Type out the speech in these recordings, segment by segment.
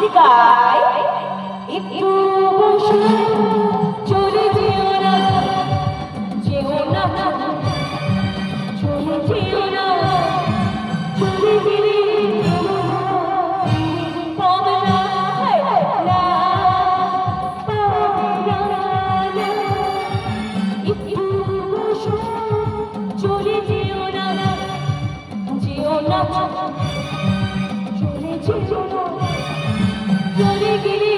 যদি গাই একটু বসে চলে যেও না চলে যেও না চলে গেলে পাবে না না পাবে না একটু বসে চলে যেও না চলে যেও না চলে গেলে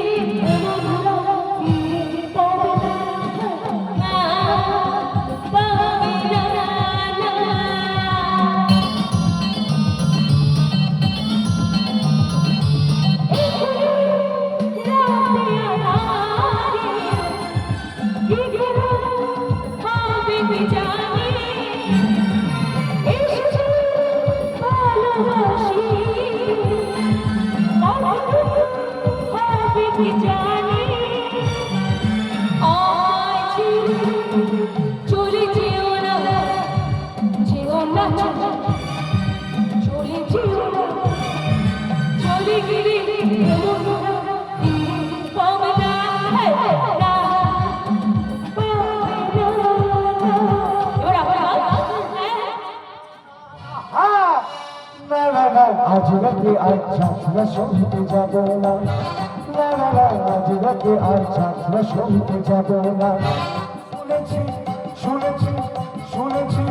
চলে যেও না চলে যেও না চলে গেলে পাবে না আজ রাতে আর যাত্রা শুনতে যাব না আজ রাতে আর যাত্রা শুনতে যাব না শুনেছি শুনেছি শুনেছি